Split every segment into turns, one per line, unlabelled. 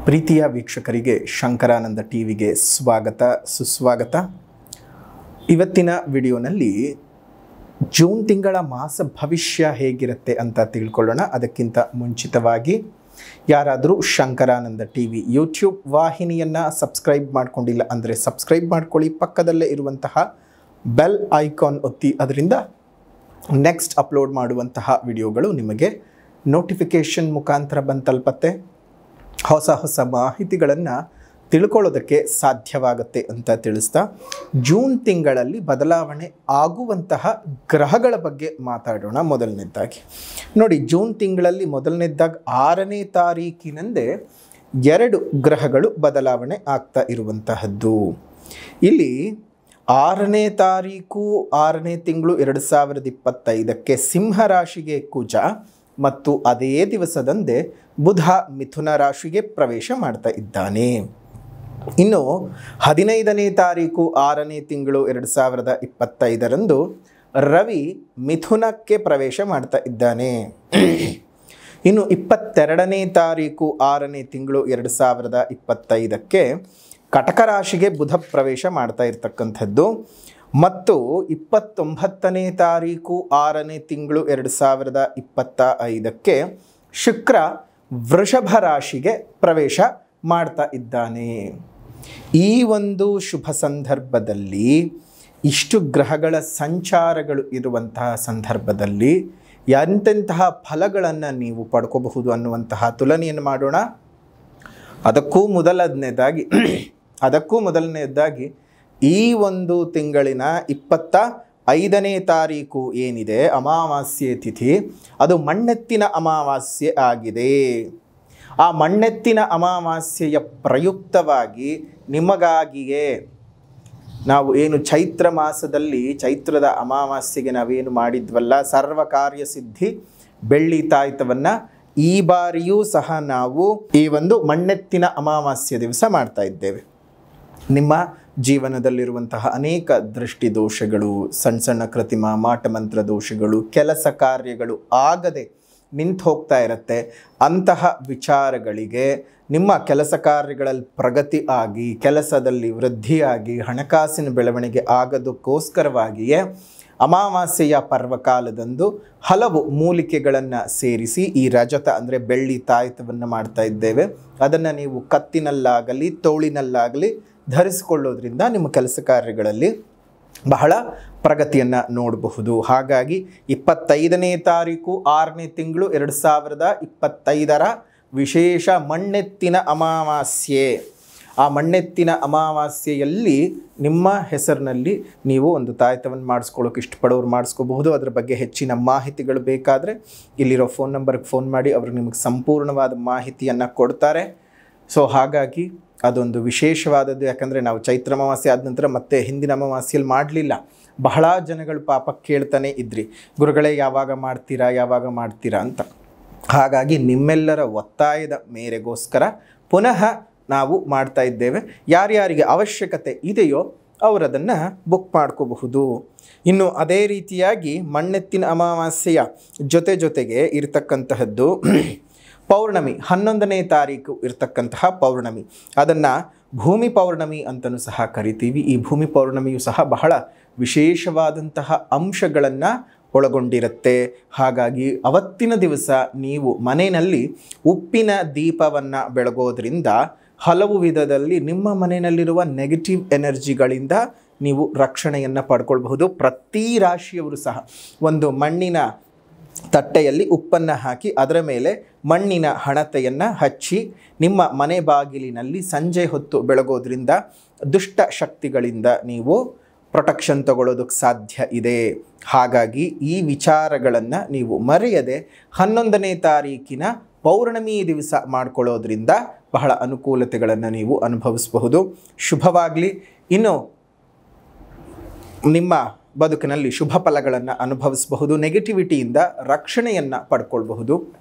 ಪ್ರೀತಿಯ ವೀಕ್ಷಕರಿಗೆ ಶಂಕರಾನಂದ ಟಿವಿಗೆ ಸ್ವಾಗತ ಸುಸ್ವಾಗತ. ಇವತ್ತಿನ ವಿಡಿಯೋನಲ್ಲಿ ಜೂನ್ ತಿಂಗಳ ಮಾಸ ಭವಿಷ್ಯ ಹೇಗಿರುತ್ತೆ ಅಂತ ತಿಳ್ಕೊಳ್ಳೋಣ. ಅದಕ್ಕಿಂತ ಮುಂಚಿತವಾಗಿ ಯಾರಾದರೂ ಶಂಕರಾನಂದ ಟಿವಿ ಯೂಟ್ಯೂಬ್ ವಾಹಿನಿಯನ್ನು ಸಬ್ಸ್ಕ್ರೈಬ್ ಮಾಡ್ಕೊಂಡಿಲ್ಲ ಅಂದರೆ ಸಬ್ಸ್ಕ್ರೈಬ್ ಮಾಡ್ಕೊಳ್ಳಿ. ಪಕ್ಕದಲ್ಲೇ ಇರುವಂತಹ ಬೆಲ್ ಐಕಾನ್ ಒತ್ತಿ, ಅದರಿಂದ ನೆಕ್ಸ್ಟ್ ಅಪ್ಲೋಡ್ ಮಾಡುವಂತಹ ವಿಡಿಯೋಗಳು ನಿಮಗೆ ನೋಟಿಫಿಕೇಷನ್ ಮುಖಾಂತರ ಬಂದು ತಲುಪತ್ತೆ. ಹೊಸ ಹೊಸ ಮಾಹಿತಿಗಳನ್ನು ತಿಳ್ಕೊಳ್ಳೋದಕ್ಕೆ ಸಾಧ್ಯವಾಗುತ್ತೆ ಅಂತ ತಿಳಿಸ್ತಾ, ಜೂನ್ ತಿಂಗಳಲ್ಲಿ ಬದಲಾವಣೆ ಆಗುವಂತಹ ಗ್ರಹಗಳ ಬಗ್ಗೆ ಮಾತಾಡೋಣ. ಮೊದಲನೇದಾಗಿ ನೋಡಿ, ಜೂನ್ ತಿಂಗಳಲ್ಲಿ ಮೊದಲನೇದಾಗಿ 6ನೇ ತಾರೀಕಿನಂದೇ 2 ಗ್ರಹಗಳು ಬದಲಾವಣೆ ಆಗ್ತಾ ಇರುವಂತಹದ್ದು. ಇಲ್ಲಿ 6ನೇ ತಾರೀಕು 6ನೇ ತಿಂಗಳು 2025ಕ್ಕೆ ಸಿಂಹ ರಾಶಿಗೆ ಕುಜ ಮತ್ತು ಅದೇ ದಿವಸದಂದೇ ಬುಧ ಮಿಥುನ ರಾಶಿಗೆ ಪ್ರವೇಶ ಮಾಡ್ತಾ ಇದ್ದಾನೆ. ಇನ್ನು 15ನೇ ತಾರೀಕು 6ನೇ ತಿಂಗಳು 2025ರಂದು ರವಿ ಮಿಥುನಕ್ಕೆ ಪ್ರವೇಶ ಮಾಡ್ತಾ ಇದ್ದಾನೆ. ಇನ್ನು 22ನೇ ತಾರೀಕು 6ನೇ ತಿಂಗಳು 2025ಕ್ಕೆ ಕಟಕ ರಾಶಿಗೆ ಬುಧ ಪ್ರವೇಶ ಮಾಡ್ತಾ ಇರ್ತಕ್ಕಂಥದ್ದು. ಮತ್ತು 29ನೇ ತಾರೀಕು 6ನೇ ತಿಂಗಳು 2025ಕ್ಕೆ ಶುಕ್ರ ವೃಷಭ ರಾಶಿಗೆ ಪ್ರವೇಶ ಮಾಡ್ತಾ ಇದ್ದಾನೆ. ಈ ಒಂದು ಶುಭ ಸಂದರ್ಭದಲ್ಲಿ, ಇಷ್ಟು ಗ್ರಹಗಳ ಸಂಚಾರಗಳು ಇರುವಂತಹ ಸಂದರ್ಭದಲ್ಲಿ ಎಂತೆಂತಹ ಫಲಗಳನ್ನು ನೀವು ಪಡ್ಕೋಬಹುದು ಅನ್ನುವಂತಹ ತುಲನೆಯನ್ನು ಮಾಡೋಣ. ಅದಕ್ಕೂ ಮೊದಲನೇದಾಗಿ ಈ ಒಂದು ತಿಂಗಳಿನ 25ನೇ ತಾರೀಕು ಏನಿದೆ ಅಮಾವಾಸ್ಯೆ ತಿಥಿ, ಅದು ಮಣ್ಣೆತ್ತಿನ ಅಮಾವಾಸ್ಯೆ ಆಗಿದೆ. ಆ ಮಣ್ಣೆತ್ತಿನ ಅಮಾವಾಸ್ಯೆಯ ಪ್ರಯುಕ್ತವಾಗಿ ನಿಮಗಾಗಿಯೇ ನಾವು ಏನು ಚೈತ್ರ ಮಾಸದಲ್ಲಿ ಚೈತ್ರದ ಅಮಾವಾಸ್ಯೆಗೆ ನಾವೇನು ಮಾಡಿದ್ವಲ್ಲ, ಸರ್ವ ಕಾರ್ಯ ಸಿದ್ಧಿ ಬೆಳ್ಳಿ ತಾಯ್ತವನ್ನು ಈ ಬಾರಿಯೂ ಸಹ ನಾವು ಈ ಒಂದು ಮಣ್ಣೆತ್ತಿನ ಅಮಾವಾಸ್ಯೆ ದಿವಸ ಮಾಡ್ತಾ ಇದ್ದೇವೆ. ನಿಮ್ಮ ಜೀವನದಲ್ಲಿರುವಂತಹ ಅನೇಕ ದೃಷ್ಟಿ ದೋಷಗಳು, ಸಣ್ಣ ಸಣ್ಣ ಕೃತಿಮ ಮಾಟಮಂತ್ರ ದೋಷಗಳು, ಕೆಲಸ ಕಾರ್ಯಗಳು ಆಗದೆ ನಿಂತು ಹೋಗ್ತಾ ಇರುತ್ತೆ. ಅಂತಹ ವಿಚಾರಗಳಿಗೆ ನಿಮ್ಮ ಕೆಲಸ ಕಾರ್ಯಗಳಲ್ಲಿ ಪ್ರಗತಿ ಆಗಿ, ಕೆಲಸದಲ್ಲಿ ವೃದ್ಧಿಯಾಗಿ, ಹಣಕಾಸಿನ ಬೆಳವಣಿಗೆ ಆಗೋದಕ್ಕೋಸ್ಕರವಾಗಿಯೇ ಅಮಾವಾಸ್ಯೆಯ ಪರ್ವಕಾಲದಂದು ಹಲವು ಮೂಲಿಕೆಗಳನ್ನು ಸೇರಿಸಿ ಈ ರಜತ ಅಂದರೆ ಬೆಳ್ಳಿ ತಾಯ್ತವನ್ನು ಮಾಡ್ತಾ ಇದ್ದೇವೆ. ಅದನ್ನು ನೀವು ಕತ್ತಿನಲ್ಲಾಗಲಿ ತೋಳಿನಲ್ಲಾಗಲಿ ಧರಿಸಿಕೊಳ್ಳೋದ್ರಿಂದ ನಿಮ್ಮ ಕೆಲಸ ಕಾರ್ಯಗಳಲ್ಲಿ ಬಹಳ ಪ್ರಗತಿಯನ್ನು ನೋಡಬಹುದು. ಹಾಗಾಗಿ 25ನೇ ತಾರೀಕು 6ನೇ ತಿಂಗಳು 2025ರ ವಿಶೇಷ ಮಣ್ಣೆತ್ತಿನ ಅಮಾವಾಸ್ಯೆ. ಆ ಮಣ್ಣೆತ್ತಿನ ಅಮಾವಾಸ್ಯೆಯಲ್ಲಿ ನಿಮ್ಮ ಹೆಸರಿನಲ್ಲಿ ನೀವು ಒಂದು ತಾಯ್ತವನ್ನು ಮಾಡಿಸ್ಕೊಳ್ಳೋಕೆ ಇಷ್ಟಪಡೋರು ಮಾಡಿಸ್ಕೋಬಹುದು. ಅದರ ಬಗ್ಗೆ ಹೆಚ್ಚಿನ ಮಾಹಿತಿಗಳು ಬೇಕಾದರೆ ಇಲ್ಲಿರೋ ಫೋನ್ ನಂಬರ್ಗೆ ಫೋನ್ ಮಾಡಿ, ಅವರು ನಿಮಗೆ ಸಂಪೂರ್ಣವಾದ ಮಾಹಿತಿಯನ್ನು ಕೊಡ್ತಾರೆ. ಸೊ ಹಾಗಾಗಿ ಅದೊಂದು ವಿಶೇಷವಾದದ್ದು. ಯಾಕಂದರೆ ನಾವು ಚೈತ್ರ ಅಮಾವಾಸ್ಯೆ ಆದ ನಂತರ ಮತ್ತೆ ಹಿಂದಿನ ಅಮಾವಾಸ್ಯೆಯಲ್ಲಿ ಮಾಡಲಿಲ್ಲ. ಬಹಳ ಜನಗಳು ಪಾಪ ಕೇಳ್ತಾನೆ ಇದ್ರಿ, ಗುರುಗಳೇ ಯಾವಾಗ ಮಾಡ್ತೀರಾ ಅಂತ. ಹಾಗಾಗಿ ನಿಮ್ಮೆಲ್ಲರ ಒತ್ತಾಯದ ಮೇರೆಗೋಸ್ಕರ ಪುನಃ ನಾವು ಮಾಡ್ತಾ ಇದ್ದೇವೆ. ಯಾರ್ಯಾರಿಗೆ ಅವಶ್ಯಕತೆ ಇದೆಯೋ ಅವರದನ್ನು ಬುಕ್ ಮಾಡ್ಕೋಬಹುದು. ಇನ್ನು ಅದೇ ರೀತಿಯಾಗಿ ಮಣ್ಣೆತ್ತಿನ ಅಮಾವಾಸ್ಯೆಯ ಜೊತೆಗೆ ಇರತಕ್ಕಂತಹದ್ದು ಪೌರ್ಣಮಿ, 11ನೇ ತಾರೀಕು ಇರತಕ್ಕಂತಹ ಪೌರ್ಣಮಿ, ಅದನ್ನು ಭೂಮಿ ಪೌರ್ಣಮಿ ಅಂತಲೂ ಸಹ ಕರಿತೀವಿ. ಈ ಭೂಮಿ ಪೌರ್ಣಮಿಯು ಸಹ ಬಹಳ ವಿಶೇಷವಾದಂತಹ ಅಂಶಗಳನ್ನು ಒಳಗೊಂಡಿರುತ್ತೆ. ಹಾಗಾಗಿ ಅವತ್ತಿನ ದಿವಸ ನೀವು ಮನೆಯಲ್ಲಿ ಉಪ್ಪಿನ ದೀಪವನ್ನು ಬೆಳಗೋದ್ರಿಂದ ಹಲವು ವಿಧದಲ್ಲಿ ನಿಮ್ಮ ಮನೆಯಲ್ಲಿರುವ ನೆಗೆಟಿವ್ ಎನರ್ಜಿಗಳಿಂದ ನೀವು ರಕ್ಷಣೆಯನ್ನು ಪಡ್ಕೊಳ್ಬಹುದು. ಪ್ರತಿ ರಾಶಿಯವರು ಸಹ ಒಂದು ಮಣ್ಣಿನ ತಟ್ಟೆಯಲ್ಲಿ ಉಪ್ಪನ್ನು ಹಾಕಿ ಅದರ ಮೇಲೆ ಮಣ್ಣಿನ ಹಣತೆಯನ್ನು ಹಚ್ಚಿ ನಿಮ್ಮ ಮನೆ ಬಾಗಿಲಿನಲ್ಲಿ ಸಂಜೆ ಹೊತ್ತು ಬೆಳಗೋದ್ರಿಂದ ದುಷ್ಟ ಶಕ್ತಿಗಳಿಂದ ನೀವು ಪ್ರೊಟೆಕ್ಷನ್ ತಗೊಳ್ಳೋದಕ್ಕೆ ಸಾಧ್ಯ ಇದೆ. ಹಾಗಾಗಿ ಈ ವಿಚಾರಗಳನ್ನು ನೀವು ಮರೆಯದೆ 11ನೇ ತಾರೀಕಿನ ಪೌರ್ಣಮಿ ದಿವಸ ಮಾಡಿಕೊಳ್ಳೋದ್ರಿಂದ ಬಹಳ ಅನುಕೂಲತೆಗಳನ್ನು ನೀವು ಅನುಭವಿಸಬಹುದು. ಶುಭವಾಗಲಿ. ಇನ್ನು ನಿಮ್ಮ ಬದುಕಿನಲ್ಲಿ ಶುಭ ಫಲಗಳನ್ನು ಅನುಭವಿಸಬಹುದು, ನೆಗೆಟಿವಿಟಿಯಿಂದ ರಕ್ಷಣೆಯನ್ನು ಪಡ್ಕೊಳ್ಬಹುದು.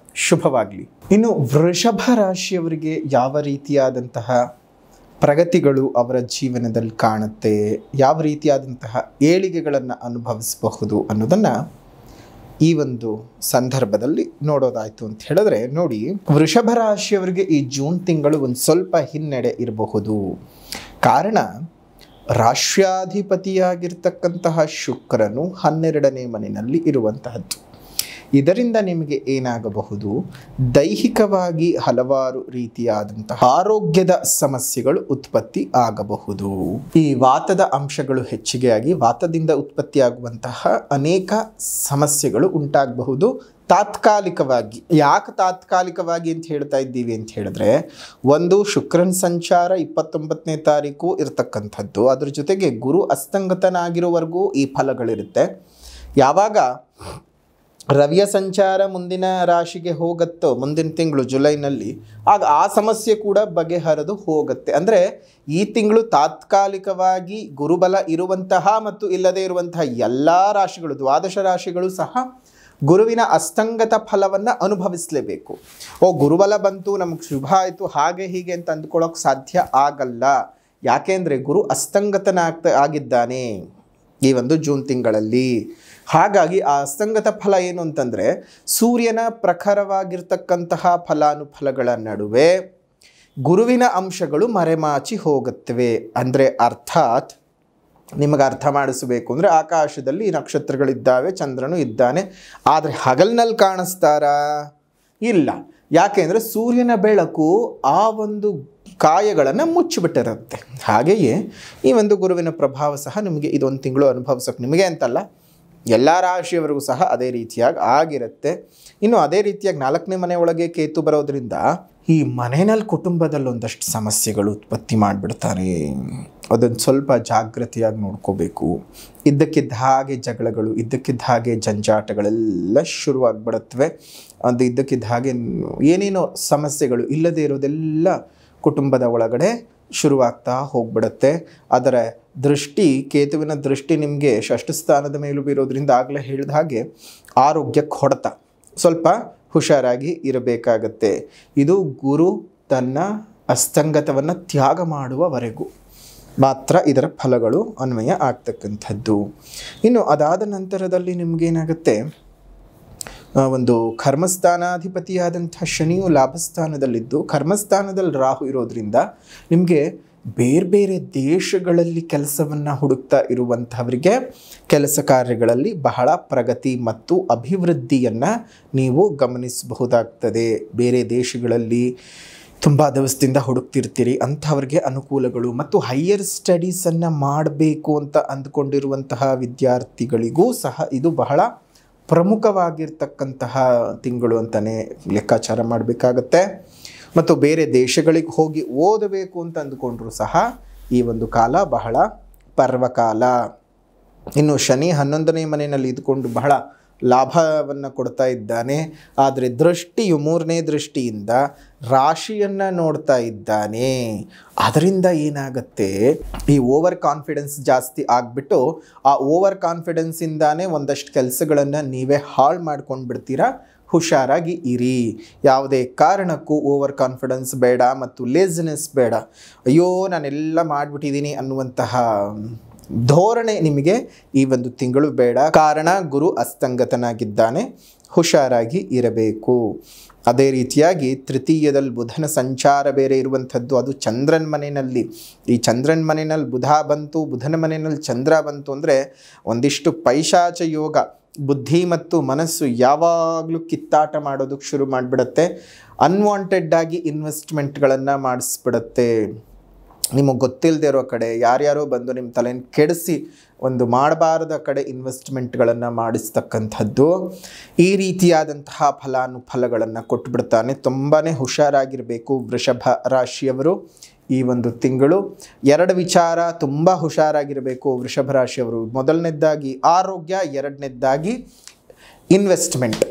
ಶುಭವಾಗಲಿ. ಇನ್ನು ವೃಷಭ ರಾಶಿಯವರಿಗೆ ಯಾವ ರೀತಿಯಾದಂತಹ ಪ್ರಗತಿಗಳು ಅವರ ಜೀವನದಲ್ಲಿ ಕಾಣುತ್ತೆ, ಯಾವ ರೀತಿಯಾದಂತಹ ಏಳಿಗೆಗಳನ್ನು ಅನುಭವಿಸಬಹುದು ಅನ್ನೋದನ್ನು ಈ ಒಂದು ಸಂದರ್ಭದಲ್ಲಿ ನೋಡೋದಾಯ್ತು ಅಂತ ಹೇಳಿದ್ರೆ, ನೋಡಿ, ವೃಷಭ ರಾಶಿಯವರಿಗೆ ಈ ಜೂನ್ ತಿಂಗಳು ಒಂದು ಸ್ವಲ್ಪ ಹಿನ್ನಡೆ ಇರಬಹುದು. ಕಾರಣ, ರಾಷ್ಟ್ರಾಧಿಪತಿಯಾಗಿರ್ತಕ್ಕಂತಹ ಶುಕ್ರನು 12ನೇ ಮನೆಯಲ್ಲಿ ಇರುವಂತಹದ್ದು. ಇದರಿಂದ ನಿಮಗೆ ಏನಾಗಬಹುದು, ದೈಹಿಕವಾಗಿ ಹಲವಾರು ರೀತಿಯಾದಂತಹ ಆರೋಗ್ಯದ ಸಮಸ್ಯೆಗಳು ಉತ್ಪತ್ತಿ ಆಗಬಹುದು. ಈ ವಾತದ ಅಂಶಗಳು ಹೆಚ್ಚಿಗೆಯಾಗಿ ವಾತದಿಂದ ಉತ್ಪತ್ತಿಯಾಗುವಂತಹ ಅನೇಕ ಸಮಸ್ಯೆಗಳು ಉಂಟಾಗಬಹುದು ತಾತ್ಕಾಲಿಕವಾಗಿ. ಯಾಕೆ ತಾತ್ಕಾಲಿಕವಾಗಿ ಅಂತ ಹೇಳ್ತಾ ಇದ್ದೀವಿ ಅಂತ ಹೇಳಿದ್ರೆ, ಒಂದು ಶುಕ್ರನ ಸಂಚಾರ 29ನೇ ತಾರೀಕು ಇರತಕ್ಕಂಥದ್ದು, ಅದ್ರ ಜೊತೆಗೆ ಗುರು ಅಸ್ತಂಗತನಾಗಿರೋವರೆಗೂ ಈ ಫಲಗಳಿರುತ್ತೆ. ಯಾವಾಗ ರವಿಯ ಸಂಚಾರ ಮುಂದಿನ ರಾಶಿಗೆ ಹೋಗುತ್ತೋ, ಮುಂದಿನ ತಿಂಗಳು ಜುಲೈನಲ್ಲಿ, ಆಗ ಆ ಸಮಸ್ಯೆ ಕೂಡ ಬಗೆಹರಿದು ಹೋಗುತ್ತೆ. ಅಂದರೆ ಈ ತಿಂಗಳು ತಾತ್ಕಾಲಿಕವಾಗಿ ಗುರುಬಲ ಇರುವಂತಹ ಮತ್ತು ಇಲ್ಲದೇ ಇರುವಂತಹ ಎಲ್ಲ ರಾಶಿಗಳು, 12 ರಾಶಿಗಳು ಸಹ ಗುರುವಿನ ಅಸ್ತಂಗತ ಫಲವನ್ನು ಅನುಭವಿಸಲೇಬೇಕು. ಗುರುಬಲ ಬಂತು, ನಮಗೆ ಶುಭ ಆಯಿತು, ಹಾಗೆ ಹೀಗೆ ಅಂತ ಅಂದ್ಕೊಳ್ಳೋಕೆ ಸಾಧ್ಯ ಆಗಲ್ಲ. ಯಾಕೆಂದರೆ ಗುರು ಆಗಿದ್ದಾನೆ ಈ ಒಂದು ಜೂನ್ ತಿಂಗಳಲ್ಲಿ. ಹಾಗಾಗಿ ಆ ಅಸ್ತಂಗತ ಫಲ ಏನು ಅಂತಂದರೆ, ಸೂರ್ಯನ ಪ್ರಖರವಾಗಿರ್ತಕ್ಕಂತಹ ಫಲಾನುಫಲಗಳ ನಡುವೆ ಗುರುವಿನ ಅಂಶಗಳು ಮರೆಮಾಚಿ ಹೋಗುತ್ತವೆ. ಅಂದರೆ ಅರ್ಥಾತ್ ನಿಮಗೆ ಅರ್ಥ ಮಾಡಿಸಬೇಕು ಅಂದರೆ, ಆಕಾಶದಲ್ಲಿ ನಕ್ಷತ್ರಗಳಿದ್ದಾವೆ, ಚಂದ್ರನು ಇದ್ದಾನೆ, ಆದರೆ ಹಗಲಿನಲ್ಲಿ ಕಾಣಿಸ್ತಾರಾ? ಇಲ್ಲ. ಯಾಕೆಂದರೆ ಸೂರ್ಯನ ಬೆಳಕು ಆ ಒಂದು ಕಾಯಗಳನ್ನು ಮುಚ್ಚಿಬಿಟ್ಟಿರುತ್ತೆ. ಹಾಗೆಯೇ ಈ ಒಂದು ಗುರುವಿನ ಪ್ರಭಾವ ಸಹ ನಿಮಗೆ ಇದೊಂದು ತಿಂಗಳು ಅನುಭವಿಸೋಕೆ, ನಿಮಗೆ ಅಂತಲ್ಲ ಎಲ್ಲ ರಾಶಿಯವರಿಗೂ ಸಹ ಅದೇ ರೀತಿಯಾಗಿ ಆಗಿರುತ್ತೆ. ಇನ್ನು ಅದೇ ರೀತಿಯಾಗಿ 4ನೇ ಮನೆ ಒಳಗೆ ಕೇತು ಬರೋದ್ರಿಂದ ಈ ಮನೆಯಲ್ಲಿ ಕುಟುಂಬದಲ್ಲಿ ಒಂದಷ್ಟು ಸಮಸ್ಯೆಗಳು ಉತ್ಪತ್ತಿ ಮಾಡಿಬಿಡ್ತಾರೆ. ಅದನ್ನು ಸ್ವಲ್ಪ ಜಾಗೃತಿಯಾಗಿ ನೋಡ್ಕೋಬೇಕು. ಇದ್ದಕ್ಕಿದ್ದ ಹಾಗೆ ಜಗಳಗಳು, ಇದ್ದಕ್ಕಿದ್ದ ಹಾಗೆ ಜಂಜಾಟಗಳೆಲ್ಲ ಶುರುವಾಗ್ಬಿಡುತ್ತವೆ. ಅದು ಇದ್ದಕ್ಕಿದ್ದ ಹಾಗೆ ಏನೇನೋ ಸಮಸ್ಯೆಗಳು ಇಲ್ಲದೇ ಇರೋದೆಲ್ಲ ಕುಟುಂಬದ ಒಳಗಡೆ ಶುರುವಾಗ್ತಾ ಹೋಗ್ಬಿಡುತ್ತೆ. ಅದರ ದೃಷ್ಟಿ, ಕೇತುವಿನ ದೃಷ್ಟಿ ನಿಮಗೆ ಷಷ್ಠ ಸ್ಥಾನದ ಮೇಲೂ ಬೀರೋದ್ರಿಂದ ಆಗಲೇ ಹೇಳಿದ ಹಾಗೆ ಆರೋಗ್ಯಕ್ಕೆ ಹೊಡೆತ. ಸ್ವಲ್ಪ ಹುಷಾರಾಗಿ ಇರಬೇಕಾಗತ್ತೆ. ಇದು ಗುರು ತನ್ನ ಅಸ್ತಂಗತವನ್ನು ತ್ಯಾಗ ಮಾಡುವವರೆಗೂ ಮಾತ್ರ ಇದರ ಫಲಗಳು ಅನ್ವಯ ಆಗ್ತಕ್ಕಂಥದ್ದು. ಇನ್ನು ಅದಾದ ನಂತರದಲ್ಲಿ ನಿಮಗೇನಾಗುತ್ತೆ, ಒಂದು ಕರ್ಮಸ್ಥಾನಾಧಿಪತಿಯಾದಂಥ ಶನಿಯು ಲಾಭಸ್ಥಾನದಲ್ಲಿದ್ದು ಕರ್ಮಸ್ಥಾನದಲ್ಲಿ ರಾಹು ಇರೋದ್ರಿಂದ ನಿಮಗೆ ಬೇರೆ ಬೇರೆ ದೇಶಗಳಲ್ಲಿ ಕೆಲಸವನ್ನು ಹುಡುಕ್ತಾ ಇರುವಂಥವರಿಗೆ ಕೆಲಸ ಕಾರ್ಯಗಳಲ್ಲಿ ಬಹಳ ಪ್ರಗತಿ ಮತ್ತು ಅಭಿವೃದ್ಧಿಯನ್ನು ನೀವು ಗಮನಿಸಬಹುದಾಗ್ತದೆ. ಬೇರೆ ದೇಶಗಳಲ್ಲಿ ತುಂಬ ದಿವಸದಿಂದ ಹುಡುಕ್ತಿರ್ತೀರಿ ಅಂಥವ್ರಿಗೆ ಅನುಕೂಲಗಳು, ಮತ್ತು ಹೈಯರ್ ಸ್ಟಡೀಸನ್ನು ಮಾಡಬೇಕು ಅಂತ ಅಂದ್ಕೊಂಡಿರುವಂತಹ ವಿದ್ಯಾರ್ಥಿಗಳಿಗೂ ಸಹ ಇದು ಬಹಳ ಪ್ರಮುಖವಾಗಿರ್ತಕ್ಕಂತಹ ತಿಂಗಳು ಅಂತಲೇ ಲೆಕ್ಕಾಚಾರ ಮಾಡಬೇಕಾಗತ್ತೆ. ಮತ್ತು ಬೇರೆ ದೇಶಗಳಿಗೆ ಹೋಗಿ ಓದಬೇಕು ಅಂತ ಅಂದುಕೊಂಡ್ರೂ ಸಹ ಈ ಒಂದು ಕಾಲ ಬಹಳ ಪರ್ವಕಾಲ. ಇನ್ನು ಶನಿ 11ನೇ ಮನೆಯಲ್ಲಿ ಇದ್ಕೊಂಡು ಬಹಳ ಲಾಭವನ್ನು ಕೊಡ್ತಾ ಇದ್ದಾನೆ. ಆದರೆ ದೃಷ್ಟಿಯು 3ನೇ ದೃಷ್ಟಿಯಿಂದ ರಾಶಿಯನ್ನು ನೋಡ್ತಾ ಇದ್ದಾನೆ. ಅದರಿಂದ ಏನಾಗುತ್ತೆ, ಈ ಓವರ್ ಕಾನ್ಫಿಡೆನ್ಸ್ ಜಾಸ್ತಿ ಆಗಿಬಿಟ್ಟು ಆ ಓವರ್ ಕಾನ್ಫಿಡೆನ್ಸಿಂದಾನೇ ಒಂದಷ್ಟು ಕೆಲಸಗಳನ್ನು ನೀವೇ ಹಾಳು ಮಾಡ್ಕೊಂಡು ಬಿಡ್ತೀರಾ. ಹುಷಾರಾಗಿ ಇರಿ. ಯಾವುದೇ ಕಾರಣಕ್ಕೂ ಓವರ್ ಕಾನ್ಫಿಡೆನ್ಸ್ ಬೇಡ ಮತ್ತು ಲೇಜಿನೆಸ್ ಬೇಡ. ಅಯ್ಯೋ ನಾನೆಲ್ಲ ಮಾಡಿಬಿಟ್ಟಿದ್ದೀನಿ ಅನ್ನುವಂತಹ ಧೋರಣೆ ನಿಮಗೆ ಈ ಒಂದು ತಿಂಗಳು ಬೇಡ. ಕಾರಣ ಗುರು ಅಸ್ತಂಗತನಾಗಿದ್ದಾನೆ, ಹುಷಾರಾಗಿ ಇರಬೇಕು. ಅದೇ ರೀತಿಯಾಗಿ ತೃತೀಯದಲ್ಲಿ ಬುಧನ ಸಂಚಾರ ಬೇರೆ ಇರುವಂಥದ್ದು, ಅದು ಚಂದ್ರನ ಮನೆಯಲ್ಲಿ. ಈ ಚಂದ್ರನ ಮನೆಯಲ್ಲಿ ಬುಧ ಬಂತು, ಬುಧನ ಮನೆಯಲ್ಲಿ ಚಂದ್ರ ಬಂತು ಅಂದರೆ ಒಂದಿಷ್ಟು ಪೈಶಾಚ ಯೋಗ, ಬುದ್ಧಿ ಮತ್ತು ಮನಸ್ಸು ಯಾವಾಗಲೂ ಕಿತ್ತಾಟ ಮಾಡೋದಕ್ಕೆ ಶುರು ಮಾಡಿಬಿಡುತ್ತೆ. ಅನ್ವಾಂಟೆಡ್ಡಾಗಿ ಇನ್ವೆಸ್ಟ್ಮೆಂಟ್ಗಳನ್ನು ಮಾಡಿಸ್ಬಿಡುತ್ತೆ. ನಿಮಗೆ ಗೊತ್ತಿಲ್ಲದೆ ಇರೋ ಕಡೆ ಯಾರ್ಯಾರೋ ಬಂದು ನಿಮ್ಮ ತಲೆಯನ್ನು ಕೆಡಿಸಿ ಒಂದು ಮಾಡಬಾರದ ಕಡೆ ಇನ್ವೆಸ್ಟ್ಮೆಂಟ್ಗಳನ್ನು ಮಾಡಿಸ್ತಕ್ಕಂಥದ್ದು, ಈ ರೀತಿಯಾದಂತಹ ಫಲಾನುಫಲಗಳನ್ನು ಕೊಟ್ಟುಬಿಡ್ತಾನೆ. ತುಂಬಾ ಹುಷಾರಾಗಿರಬೇಕು ವೃಷಭ ರಾಶಿಯವರು ಈ ಒಂದು ತಿಂಗಳು. 2 ವಿಚಾರ ತುಂಬ ಹುಷಾರಾಗಿರಬೇಕು ವೃಷಭ ರಾಶಿಯವರು. ಮೊದಲನೇದಾಗಿ ಆರೋಗ್ಯ, ಎರಡನೇದಾಗಿ ಇನ್ವೆಸ್ಟ್ಮೆಂಟ್.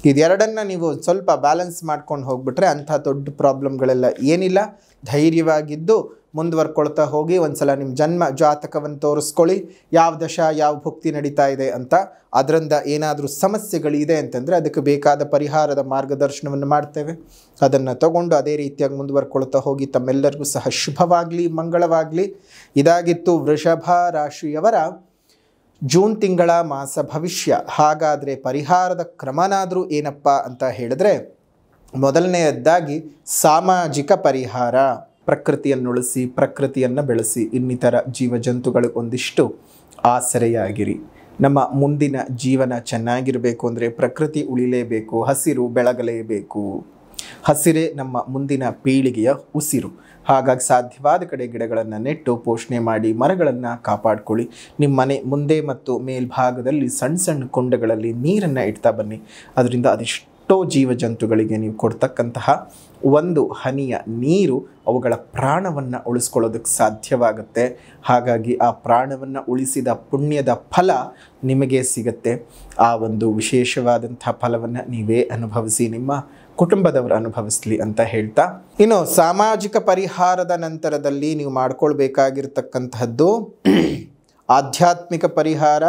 ಇದೆರಡನ್ನು ನೀವು ಸ್ವಲ್ಪ ಬ್ಯಾಲೆನ್ಸ್ ಮಾಡ್ಕೊಂಡು ಹೋಗ್ಬಿಟ್ರೆ ಅಂಥ ದೊಡ್ಡ ಪ್ರಾಬ್ಲಮ್ಗಳೆಲ್ಲ ಏನಿಲ್ಲ. ಧೈರ್ಯವಾಗಿದ್ದು ಮುಂದುವರ್ಕೊಳ್ತಾ ಹೋಗಿ. ಒಂದು ಸಲ ನಿಮ್ಮ ಜನ್ಮ ಜಾತಕವನ್ನು ತೋರಿಸ್ಕೊಳ್ಳಿ, ಯಾವ ದಶ ಯಾವ ಭುಕ್ತಿ ನಡೀತಾ ಇದೆ ಅಂತ. ಅದರಿಂದ ಏನಾದರೂ ಸಮಸ್ಯೆಗಳಿದೆ ಅಂತಂದರೆ ಅದಕ್ಕೆ ಬೇಕಾದ ಪರಿಹಾರದ ಮಾರ್ಗದರ್ಶನವನ್ನು ಮಾಡ್ತೇವೆ. ಅದನ್ನು ತಗೊಂಡು ಅದೇ ರೀತಿಯಾಗಿ ಮುಂದುವರ್ಕೊಳ್ತಾ ಹೋಗಿ. ತಮ್ಮೆಲ್ಲರಿಗೂ ಸಹ ಶುಭವಾಗಲಿ, ಮಂಗಳವಾಗಲಿ. ಇದಾಗಿತ್ತು ವೃಷಭ ರಾಶಿಯವರ ಜೂನ್ ತಿಂಗಳ ಮಾಸ ಭವಿಷ್ಯ. ಹಾಗಾದರೆ ಪರಿಹಾರದ ಕ್ರಮನಾದರೂ ಏನಪ್ಪ ಅಂತ ಹೇಳಿದ್ರೆ, ಮೊದಲನೆಯದ್ದಾಗಿ ಸಾಮಾಜಿಕ ಪರಿಹಾರ. ಪ್ರಕೃತಿಯನ್ನು ಉಳಿಸಿ, ಪ್ರಕೃತಿಯನ್ನು ಬೆಳೆಸಿ, ಇನ್ನಿತರ ಜೀವಜಂತುಗಳಿಗೆ ಒಂದಿಷ್ಟು ಆಸರೆಯಾಗಿರಿ. ನಮ್ಮ ಮುಂದಿನ ಜೀವನ ಚೆನ್ನಾಗಿರಬೇಕು ಅಂದರೆ ಪ್ರಕೃತಿ ಉಳಿಲೇಬೇಕು, ಹಸಿರು ಬೆಳಗಲೇಬೇಕು. ಹಸಿರೇ ನಮ್ಮ ಮುಂದಿನ ಪೀಳಿಗೆಯ ಉಸಿರು. ಹಾಗಾಗಿ ಸಾಧ್ಯವಾದ ಕಡೆ ಗಿಡಗಳನ್ನು ನೆಟ್ಟು ಪೋಷಣೆ ಮಾಡಿ ಮರಗಳನ್ನು ಕಾಪಾಡಿಕೊಳ್ಳಿ. ನಿಮ್ಮ ಮನೆ ಮುಂದೆ ಮತ್ತು ಮೇಲ್ಭಾಗದಲ್ಲಿ ಸಣ್ಣ ಸಣ್ಣ ಕುಂಡಗಳಲ್ಲಿ ನೀರನ್ನು ಇಡ್ತಾ ಬನ್ನಿ. ಅದರಿಂದ ಅದೆಷ್ಟೋ ಜೀವಜಂತುಗಳಿಗೆ ನೀವು ಕೊಡ್ತಕ್ಕಂತಹ ಒಂದು ಹನಿಯ ನೀರು ಅವುಗಳ ಪ್ರಾಣವನ್ನು ಉಳಿಸ್ಕೊಳ್ಳೋದಕ್ಕೆ ಸಾಧ್ಯವಾಗುತ್ತೆ. ಹಾಗಾಗಿ ಆ ಪ್ರಾಣವನ್ನು ಉಳಿಸಿದ ಪುಣ್ಯದ ಫಲ ನಿಮಗೆ ಸಿಗುತ್ತೆ. ಆ ಒಂದು ವಿಶೇಷವಾದಂಥ ಫಲವನ್ನು ನೀವೇ ಅನುಭವಿಸಿ, ನಿಮ್ಮ ಕುಟುಂಬದವರು ಅನುಭವಿಸಲಿ ಅಂತ ಹೇಳ್ತಾ, ಇನ್ನು ಸಾಮಾಜಿಕ ಪರಿಹಾರದ ನಂತರದಲ್ಲಿ ನೀವು ಮಾಡ್ಕೊಳ್ಬೇಕಾಗಿರ್ತಕ್ಕಂತಹದ್ದು ಆಧ್ಯಾತ್ಮಿಕ ಪರಿಹಾರ.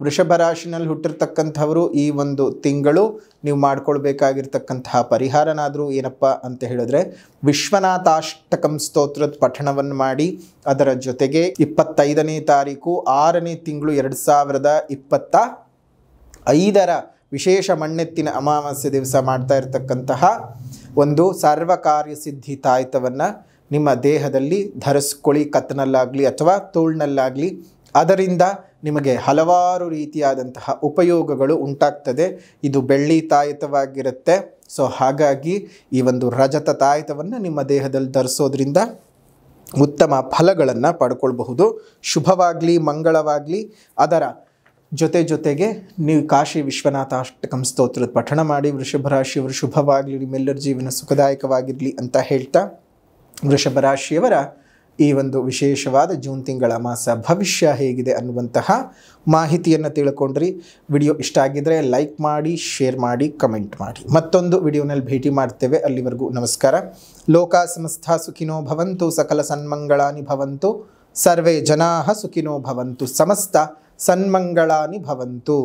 ವೃಷಭ ರಾಶಿನಲ್ಲಿ ಹುಟ್ಟಿರ್ತಕ್ಕಂಥವರು ಈ ಒಂದು ತಿಂಗಳು ನೀವು ಮಾಡ್ಕೊಳ್ಬೇಕಾಗಿರ್ತಕ್ಕಂತಹ ಪರಿಹಾರನಾದರೂ ಏನಪ್ಪ ಅಂತ ಹೇಳಿದ್ರೆ, ವಿಶ್ವನಾಥಾಷ್ಟಕಂ ಸ್ತೋತ್ರದ ಪಠಣವನ್ನು ಮಾಡಿ. ಅದರ ಜೊತೆಗೆ 25ನೇ ತಾರೀಕು 6ನೇ ತಿಂಗಳು 2025 ವಿಶೇಷ ಮಣ್ಣೆತ್ತಿನ ಅಮಾವಾಸ್ಯೆ ದಿವಸ ಮಾಡ್ತಾ ಇರತಕ್ಕಂತಹ ಒಂದು ಸರ್ವಕಾರ್ಯ ಸಿದ್ಧಿ ತಾಯ್ತವನ್ನು ನಿಮ್ಮ ದೇಹದಲ್ಲಿ ಧರಿಸ್ಕೊಳ್ಳಿ, ಕತ್ತನಲ್ಲಾಗಲಿ ಅಥವಾ ತೋಳ್ನಲ್ಲಾಗಲಿ. ಅದರಿಂದ ನಿಮಗೆ ಹಲವಾರು ರೀತಿಯಾದಂತಹ ಉಪಯೋಗಗಳು ಉಂಟಾಗ್ತದೆ. ಇದು ಬೆಳ್ಳಿ ತಾಯಿತವಾಗಿರುತ್ತೆ. ಸೊ ಹಾಗಾಗಿ ಈ ಒಂದು ರಜತ ತಾಯಿತವನ್ನು ನಿಮ್ಮ ದೇಹದಲ್ಲಿ ಧರಿಸೋದ್ರಿಂದ ಉತ್ತಮ ಫಲಗಳನ್ನು ಪಡ್ಕೊಳ್ಬಹುದು. ಶುಭವಾಗಲಿ, ಮಂಗಳವಾಗಲಿ. ಅದರ ಜೊತೆಗೆ ನೀವು ಕಾಶಿ ವಿಶ್ವನಾಥ ಅಷ್ಟಕಂ ಸ್ತೋತ್ರದ ಪಠಣ ಮಾಡಿ. ವೃಷಭ ರಾಶಿಯವರು ಶುಭವಾಗಲಿ, ನಿಮ್ಮೆಲ್ಲರ ಜೀವನ ಸುಖದಾಯಕವಾಗಿರಲಿ ಅಂತ ಹೇಳ್ತಾ, ವೃಷಭ ರಾಶಿಯವರ ಈ ಒಂದು ವಿಶೇಷವಾದ ಜೂನ್ ತಿಂಗಳ ಮಾಸ ಭವಿಷ್ಯ ಹೇಗಿದೆ ಅನ್ನುವಂತಹ ಮಾಹಿತಿಯನ್ನು ತಿಳ್ಕೊಂಡ್ರಿ. ವಿಡಿಯೋ ಇಷ್ಟ ಆಗಿದ್ದರೆ ಲೈಕ್ ಮಾಡಿ, ಶೇರ್ ಮಾಡಿ, ಕಮೆಂಟ್ ಮಾಡಿ. ಮತ್ತೊಂದು ವಿಡಿಯೋನಲ್ಲಿ ಭೇಟಿ ಮಾಡ್ತೇವೆ. ಅಲ್ಲಿವರೆಗೂ ನಮಸ್ಕಾರ. ಲೋಕ ಸಮಸ್ತ ಸುಖಿನೋ ಭವಂತು, ಸಕಲ ಸನ್ಮಂಗಳಾನಿ ಭವಂತು, ಸರ್ವೇ ಜನಾಃ ಸುಖಿನೋ ಭವಂತು, ಸಮಸ್ತ ಸನ್ಮಂಗಳಾನಿ ಭವಂತು.